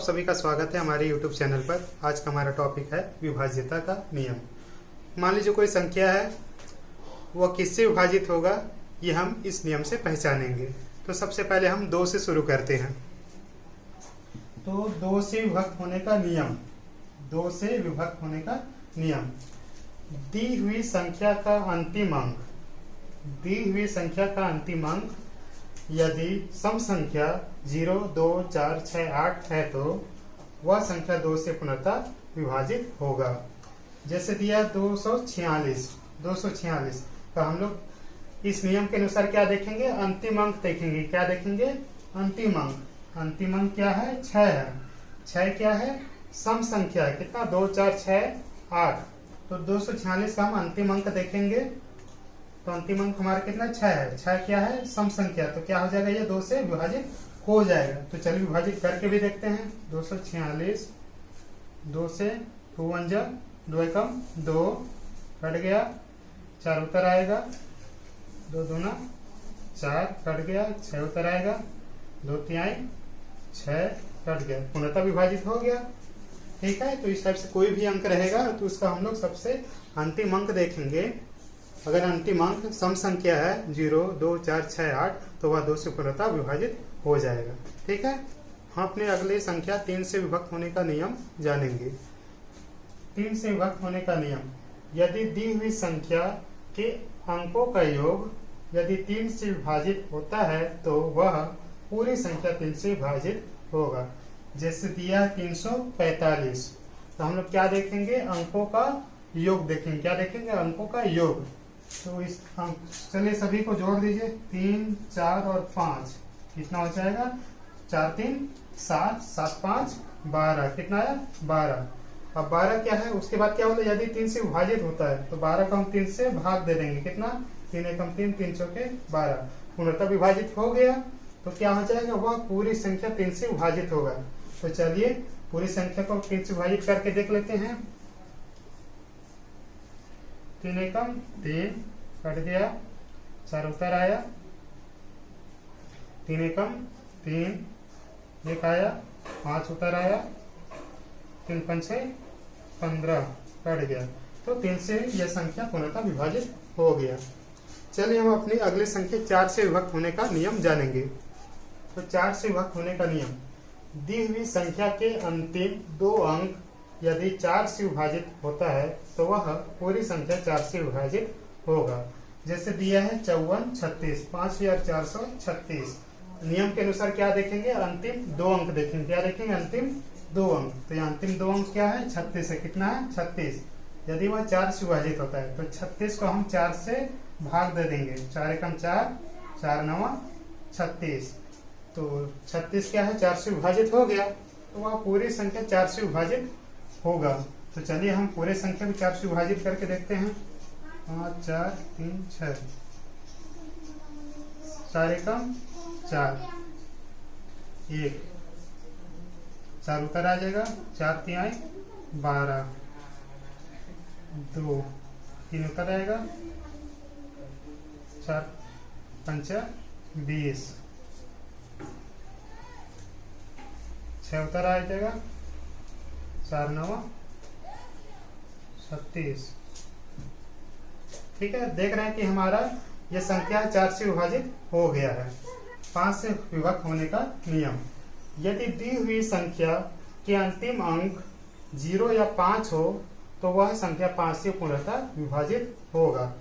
सभी का स्वागत है हमारे YouTube चैनल पर। आज का हमारा टॉपिक है विभाज्यता का नियम। मान लीजिए कोई संख्या है, वह किससे विभाजित होगा ये हम इस नियम से पहचानेंगे। तो सबसे पहले हम 2 से शुरू करते हैं। तो 2 से विभक्त होने का नियम, 2 से विभक्त होने का नियम। दी हुई संख्या का अंतिम अंक, दी हुई संख्या का अंतिम अंक यदि सम संख्या 0, 2, 4, 6, 8 है तो वह संख्या 2 से पुनः विभाजित होगा। जैसे दिया 246, 246 तो हम लोग इस नियम के अनुसार क्या देखेंगे? अंतिम अंक देखेंगे। क्या देखेंगे? अंतिम अंक। अंतिम अंक क्या है? 6 है। 6 क्या है? सम संख्या है। कितना? 2, 4, 6, 8। तो 246 का हम अंतिम अंक देखेंगे। तो अंतिम अंक हमारा कितना? 6 है। 6 क्या है? सम संख्या। तो क्या हो जाएगा? ये 2 से विभाजित हो जाएगा। तो चलिए विभाजित करके भी देखते हैं। 246 2 से 2 1 जा 2 एकम 2 कट गया, 4 उतर आएगा, 2 दूना 4 कट गया, 6 उतर आएगा, 2 तिहाई 6 कट गया, पुनः विभाजित हो गया। ठीक है। तो इस टाइप से कोई भी अंक रहेगा तो उसका हम लोग सबसे अंतिम अंक देखेंगे। अगर अंतिम अंक सम संख्या है 0, 2, 4, 6, 8 तो वह 2 से पुनः विभाजित हो जाएगा। ठीक है। हम अपने अगले संख्या 3 से विभक्त होने का नियम जानेंगे। 3 से विभक्त होने का नियम, यदि दी हुई संख्या के अंकों का योग यदि 3 से विभाजित होता है तो वह पूरी संख्या 3 से विभाजित होगा। जैसे दिया 345 तो हम लोग क्या देखेंगे? अंकों का योग देखेंगे। क्या देखेंगे? अंकों का योग। तो इस चलिए सभी को जोड़ दीजिए। 3, 4 और 5 कितना हो जाएगा? 4 3 7, 7 5 12। कितना आया? 12। अब 12 क्या है? उसके बाद क्या होता है? यदि 3 से विभाजित होता है तो 12 को हम 3 से भाग दे देंगे। कितना? 3 एकम 3, 3 चौके 12। पूर्णतः विभाजित हो गया। तो क्या हो जाएगा? वह पूरी संख्या 3 से विभाजित होगा। तो चलिए पूरी संख्या को 3 से विभाजित करके देख लेते हैं। 3 एकम 3 कट गया, 4 उतर आया, 3 एकम 3 एक आया, 5 उतर आया, 3 पंचे 15 कट गया। तो 3 से यह संख्या पुनः विभाजित हो गया। चलिए हम अपनी अगली संख्या 4 से विभक्त होने का नियम जानेंगे। तो 4 से विभक्त होने का नियम, दी हुई संख्या के अंतिम 2 अंक यदि 4 से विभाजित होता है तो वह पूरी संख्या 4 से विभाजित होगा। जैसे दिया है 54 36, 5436। नियम के अनुसार क्या देखेंगे? अंतिम 2 अंक देखेंगे। क्या देखेंगे? अंतिम 2 अंक। तो यहाँ अंतिम 2 अंक क्या है? 36 है। कितना है? 36। यदि वह 4 से विभाजित होता है तो 36 को हम 4 से भाग दे देंगे। 4 एकम 4, 4 9 36। तो 36 क्या है? 4 से विभाजित हो गया। तो वह पूरी संख्या 4 से विभाजित होगा। तो चलिए हम पूरे संख्या को 4 से विभाजित करके देखते हैं। 5 4 3 6, 4 एकम 4 1, 4 उतर आ जाएगा, 4 तिहाई 12, 2 3 उतर आएगा, 4 पंचा 20, 6 उतर आ जाएगा, 4 9 36। ठीक है। देख रहे हैं कि हमारा यह संख्या 4 से विभाजित हो गया है। 5 से विभक्त होने का नियम, यदि दी हुई संख्या के अंतिम अंक 0 या 5 हो तो वह संख्या 5 से पूर्णतः विभाजित होगा।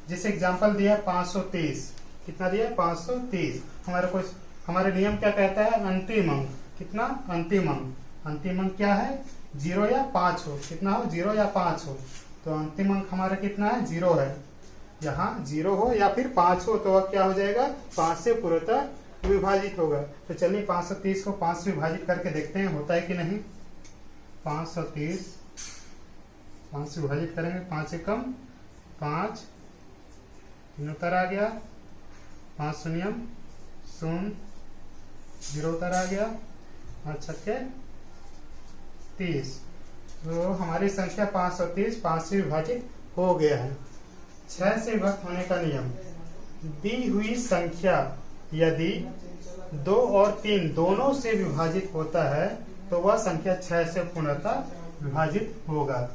जैसे एग्जांपल दिया 530। कितना दिया? 530। हमारे नियम क्या कहता है? अंतिम अंक। कितना? अंतिम अंक। अंतिम अंक क्या है? 0 या 5 हो। कितना हो? 0 या 5 हो। तो अंतिम अंक हमारा कितना है? 0 है। यहाँ 0 हो या फिर 5 हो तो वह क्या हो जाएगा? 5 से पूर्णतः विभाजित होगा। तो चलिए 530 को 5 से विभाजित करके देखते हैं होता है कि नहीं। 530 5 से विभाजित करेंगे। 5 एकम 5, 3 उतर आ गया, 5 शून्यम 0, 0 उतर आ गया, 5 छक्के 30। तो हमारी संख्या 530 5 से विभाजित हो गया है। 6 से विभक्त होने का नियम, दी हुई संख्या यदि 2 और 3 दोनों से विभाजित होता है तो वह संख्या 6 से पूर्णतः विभाजित होगा।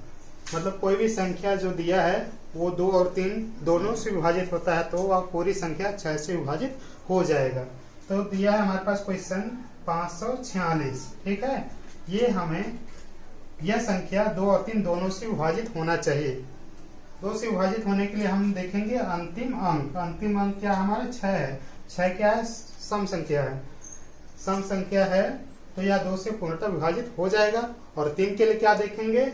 मतलब कोई भी संख्या जो दिया है वो 2 और 3 दोनों से विभाजित होता है तो वह पूरी संख्या 6 से विभाजित हो जाएगा। तो दिया है हमारे पास क्वेश्चन 546, ठीक है। ये हमें यह संख्या 2 और 3 दोनों से विभाजित होना चाहिए। 2 से विभाजित होने के लिए हम देखेंगे अंतिम अंक। अंतिम अंक क्या हमारा 6 है। 6 क्या है? सम संख्या है। सम संख्या है तो यह 2 से पूर्णतः विभाजित हो जाएगा। और 3 के लिए क्या देखेंगे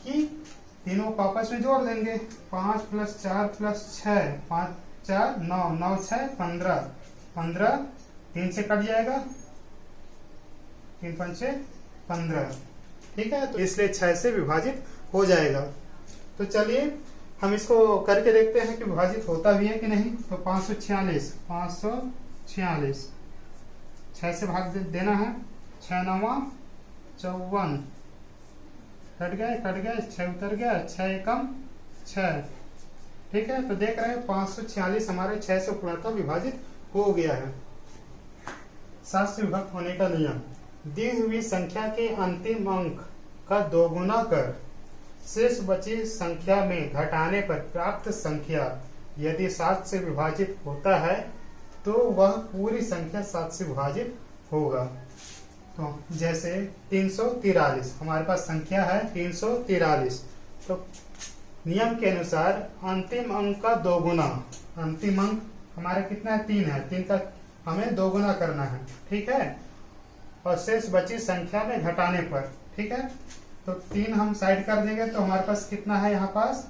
कि तीनों को आपस में जोड़ देंगे। 5 + 4 + 6, 5 4 9, 9 6 15, 15 3 से कट जाएगा, 3 5 15, ठीक है। तो इसलिए 6 से विभाजित हो जाएगा। तो चलिए हम इसको करके देखते हैं कि विभाजित होता भी है कि नहीं। तो 546, 546 6 से भाग देना है। 6 9 54, कट गए 6 उतर गया, 6 एकम 6, ठीक है। तो देख रहे हैं 546 हमारे 6 से पूर्णतः विभाजित हो गया है। 7 से विभक्त होने का नियम। दी हुई संख्या के अंतिम अंक का दोगुना कर शेष बची संख्या में घटाने पर प्राप्त संख्या यदि 7 से विभाजित होता है तो वह पूरी संख्या 7 से विभाजित होगा। तो जैसे 343 हमारे पास संख्या है 343। तो नियम के अनुसार अंतिम अंक का दोगुना, अंतिम अंक हमारा कितना है 3 है, 3 का हमें दोगुना करना है, ठीक है। और शेष बची संख्या में घटाने पर, ठीक है। तो 3 हम साइड कर देंगे तो हमारे पास कितना है यहाँ पास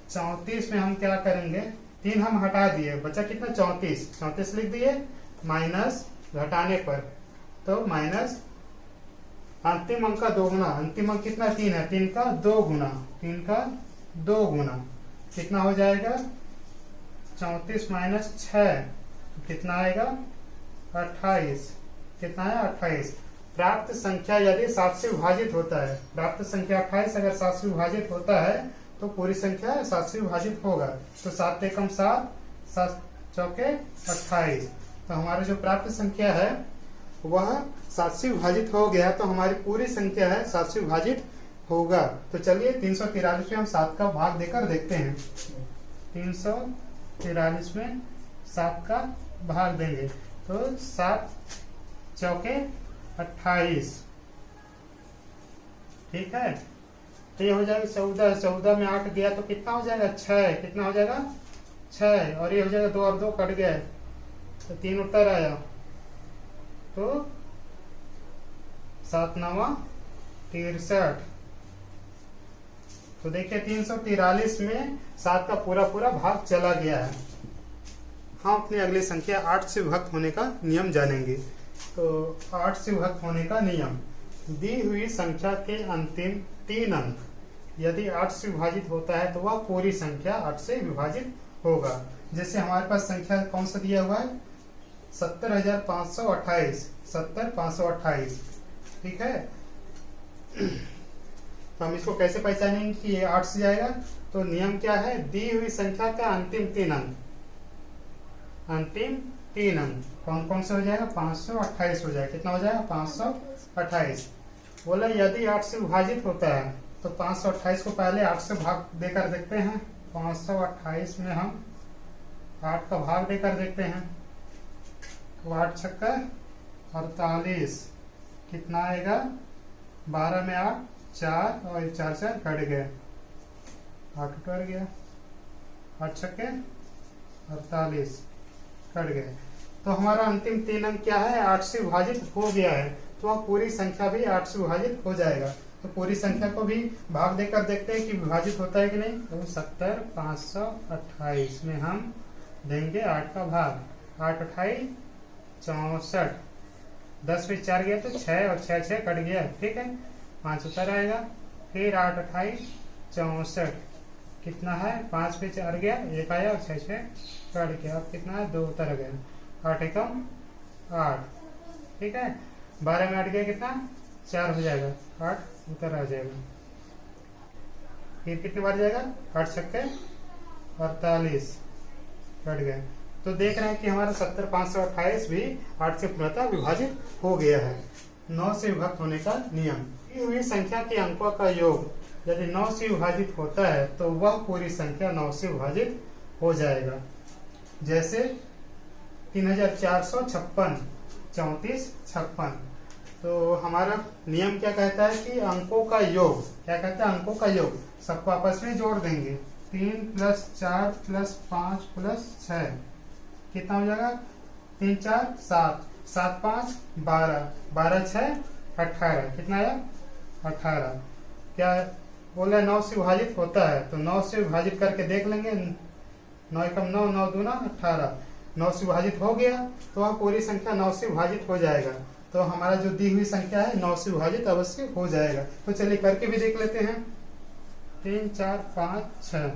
34 में हम क्या करेंगे 3 हम हटा दिए, बचा कितना 34 लिख दिए, माइनस घटाने पर तो माइनस अंतिम अंक का दोगुना। अंतिम अंक कितना 3 है, 3 का 2 गुना, 3 का 2 गुना कितना हो जाएगा 34 माइनस 6 कितना आएगा 28, कितना है 28। प्राप्त संख्या यदि 7 से विभाजित होता है, प्राप्त संख्या 28 अगर 7 से विभाजित होता है तो पूरी संख्या 7 से विभाजित होगा। तो 7 एकम 7, 7 चौके 28। तो हमारा जो प्राप्त संख्या है वह 7 से विभाजित हो गया तो हमारी पूरी संख्या है 7 से विभाजित होगा। तो चलिए 343 में हम 7 का भाग देकर देखते हैं। 343 में 7 का भाग देंगे तो 7 चौके 28, ठीक है। तो ये हो जाएगा 14, 14 में 8 गया तो कितना हो जाएगा 6, कितना हो जाएगा 6, और ये हो जाएगा 2 और 2 कट गया तो 3 उत्तर आया। तो 7 9 63। तो देखिए 343 में 7 का पूरा भाग चला गया है। हम अपनी अगली संख्या 8 से विभक्त होने का नियम जानेंगे। तो 8 से विभक्त होने का नियम। दी हुई संख्या के अंतिम 3 अंक यदि 8 से विभाजित होता है तो वह पूरी संख्या 8 से विभाजित होगा। जैसे हमारे पास संख्या कौन सा दिया हुआ है 70,528, 70,528, ठीक है। तो हम इसको कैसे पहचानेंगे कि ये 8 से जाएगा। तो नियम क्या है, दी हुई संख्या का अंतिम 3 अंक, अंतिम 3 अंक कौन कौन से हो जाएगा 528 हो जाएगा। कितना हो जाएगा 528। बोला यदि 8 से विभाजित होता है तो 528 को पहले 8 से भाग देकर देखते हैं। 528 में हम 8 का भाग देकर देखते हैं तो 8 छक्का 48, कितना आएगा 12 में 8 4 और 4 से कट गए, 8 उतर गया, 8 छक्के 48 कट गए। तो हमारा अंतिम 3 अंक क्या है 8 से विभाजित हो गया है तो वह पूरी संख्या भी 8 से विभाजित हो जाएगा। तो पूरी संख्या को भी भाग देकर देखते हैं कि विभाजित होता है कि नहीं। तो 70,528 में हम देंगे 8 का भाग, 8 28 64, 10 में 4 गया तो 6 और 6 6 कट गया, ठीक है, 5 उतर आएगा। फिर 8 28 64 कितना है 5 पे 4 गया 1 आया और 6 6 कट गया, अब कितना है 2 उतर गया, 8 एकम 8, ठीक है। 12 में 8 गया कितना 4 हो जाएगा, 8 उतर आ जाएगा। फिर कितनी बार जाएगा 8 छक्के 48 कट गए। तो देख रहे हैं कि हमारा 70,528 भी 8 से पूर्णतः विभाजित हो गया है। 9 से विभक्त होने का नियम। दी हुई संख्या के अंकों का योग यदि 9 से विभाजित होता है तो वह पूरी संख्या 9 से विभाजित हो जाएगा। जैसे 3456, 34, 56। तो हमारा नियम क्या कहता है कि अंकों का योग, क्या कहता है, अंकों का योग सबको आपस में जोड़ देंगे। 3 + 4 + 5 + 6 कितना हो जाएगा? 3 4 7, 7 5 12, 12 6 18, कितना आया? 18। क्या बोला? 9 से विभाजित होता है तो 9 से विभाजित करके देख लेंगे। 9 एकम 9, 9 दूना 18। 9 से विभाजित हो गया तो वह पूरी संख्या 9 से विभाजित हो जाएगा। तो हमारा जो दी हुई संख्या है 9 से विभाजित अवश्य हो जाएगा। तो चलिए करके भी देख लेते हैं। 3 4 5 6,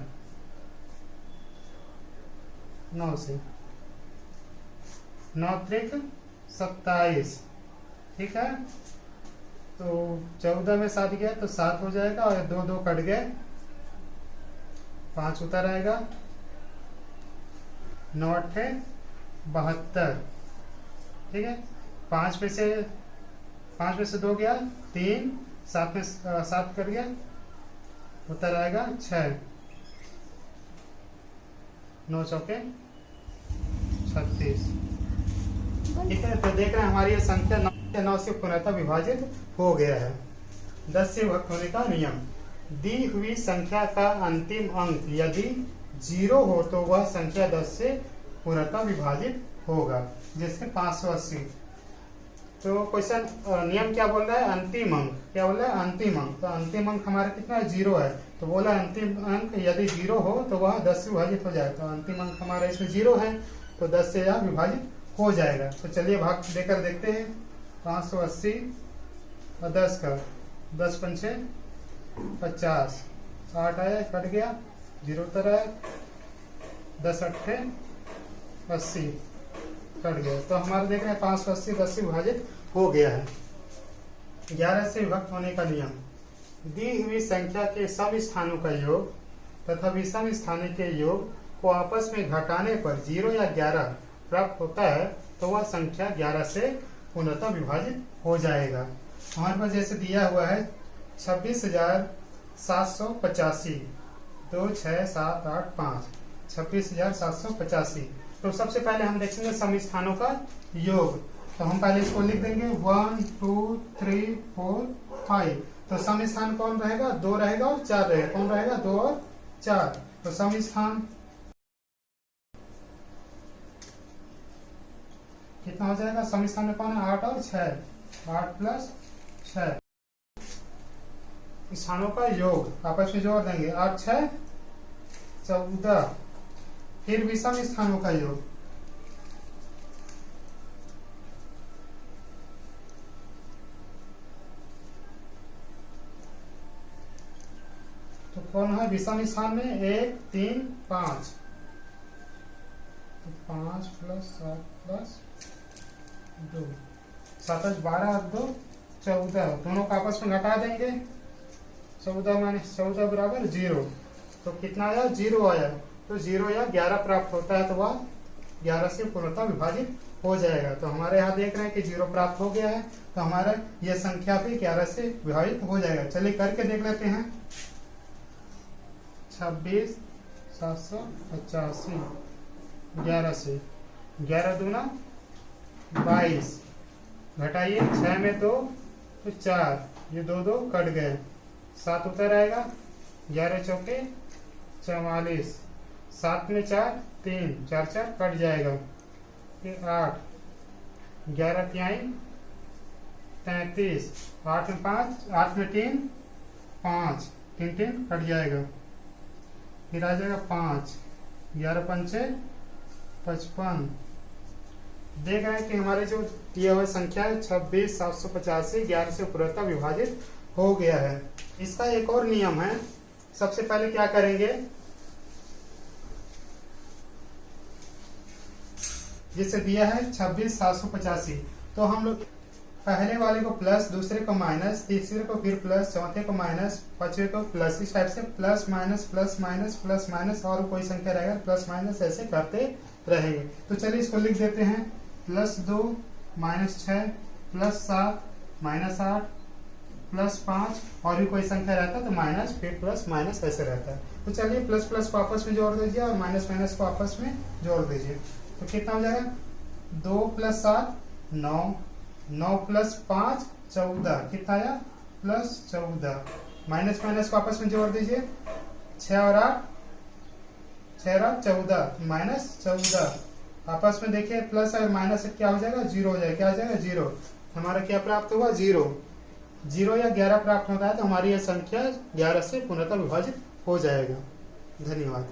9 से 9 त्रिक 27, ठीक है। तो 14 में 7 गया तो 7 हो जाएगा और 2 2 कट गए, 5 उतर आएगा। 9 8 72, ठीक है। 5 में से 2 गया 3, 7 में 7 कर गया, उतर आएगा 6, 9 चौके 36, ठीक है। तो देख रहे हैं हमारी ये संख्या 9 से पूर्णतः विभाजित हो गया है। 10 से विभक्त होने का नियम। दी हुई संख्या का अंतिम अंक यदि 0 हो तो वह संख्या 10 से पूर्णतः विभाजित होगा। जैसे 580। तो क्वेश्चन नियम क्या बोल रहा है? अंतिम अंक। क्या बोल रहा है? अंतिम अंक। तो अंतिम अंक हमारा कितना है? 0 है। तो बोला अंतिम अंक यदि 0 हो तो वह 10 से विभाजित हो जाएगा। तो अंतिम अंक हमारा इसमें 0 है तो 10 से यह विभाजित हो जाएगा। तो चलिए भाग देकर देखते हैं। 580 और 10 का 10 पंचे 50, 8 आया, कट गया, 0 उतर आया। 10 अट्ठे 80, कट गया। तो हमारे देख रहे हैं 580 10 से विभाजित हो गया है। 11 से विभक्त होने का नियम। दी हुई संख्या के सम स्थानों का योग तथा विषम स्थानों के योग को आपस में घटाने पर 0 या 11 प्राप्त होता है तो वह संख्या 11 से पूर्णतः विभाजित हो जाएगा। हमारे पास जैसे दिया हुआ है 26,785, 2 6 7 8 5, 26,785। तो सबसे पहले हम देखेंगे सम स्थानों का योग। तो हम पहले इसको लिख देंगे 1 2 3 4 5। तो सम स्थान कौन रहेगा? 2 रहेगा और 4 रहेगा। कौन रहेगा? 2 और 4। तो सम स्थान कितना हो जाएगा? सम स्थान में कौन है? 8 और 6, 8 + 6। स्थानों का योग आपस में जोड़ देंगे। 8 6 14। फिर विषम स्थानों का योग। तो कौन है विषम स्थान में? 1 3 5। तो 5 + 7 + 2, 7 12 और 2 14। दोनों को आपस में घटा देंगे। 14 - 14 बराबर 0। तो कितना आया? 0 आया। तो 0 या 11 प्राप्त होता है तो वह 11 से पूर्णतः विभाजित हो जाएगा। तो हमारे यहाँ देख रहे हैं कि 0 प्राप्त हो गया है तो हमारा यह संख्या भी 11 से विभाजित हो जाएगा। चलिए करके देख लेते हैं। 26,785 11 से, 11 दूना 22, घटाइए 6 में 2 तो 4, ये 2 2 कट गए, 7 उतर आएगा, 11 चौके 44, 7 में 4 3, 4 4 कट जाएगा, फिर 8, 11 तिहाई 33, 8 में 5, 8 में 3 5, 3 3 कट जाएगा, फिर आ जाएगा 5, 11 पंचे 55। देख रहे हैं कि हमारे जो दिया हुआ संख्या है 26,785 11 से पूर्णतः विभाजित हो गया है। इसका एक और नियम है। सबसे पहले क्या करेंगे, जिसे दिया है 26,785, तो हम लोग पहले वाले को प्लस, दूसरे को माइनस, तीसरे को फिर प्लस, चौथे को माइनस, पांचवे को प्लस, इस टाइप से plus minus plus minus plus minus और कोई संख्या रहेगा प्लस माइनस ऐसे करते रहेंगे। तो चलिए इसको लिख देते हैं। +2 -6 +7 -8 +5 और भी कोई संख्या रहता है तो माइनस फिर प्लस माइनस ऐसे रहता है। तो चलिए प्लस प्लस को आपस में जोड़ दीजिए और माइनस माइनस को आपस में जोड़ दीजिए। तो कितना हो जाएगा 2 + 7 9, 9 + 5 14, कितना आया +14। माइनस माइनस को आपस में जोड़ दीजिए 6 और 8 14 -14। आपस में देखिए प्लस और माइनस क्या हो जाएगा 0 हो जाएगा। क्या हो जाएगा 0। हमारा क्या प्राप्त हुआ 0 या 11 प्राप्त होता है तो हमारी यह संख्या 11 से पूर्णतः विभाजित हो जाएगा। धन्यवाद।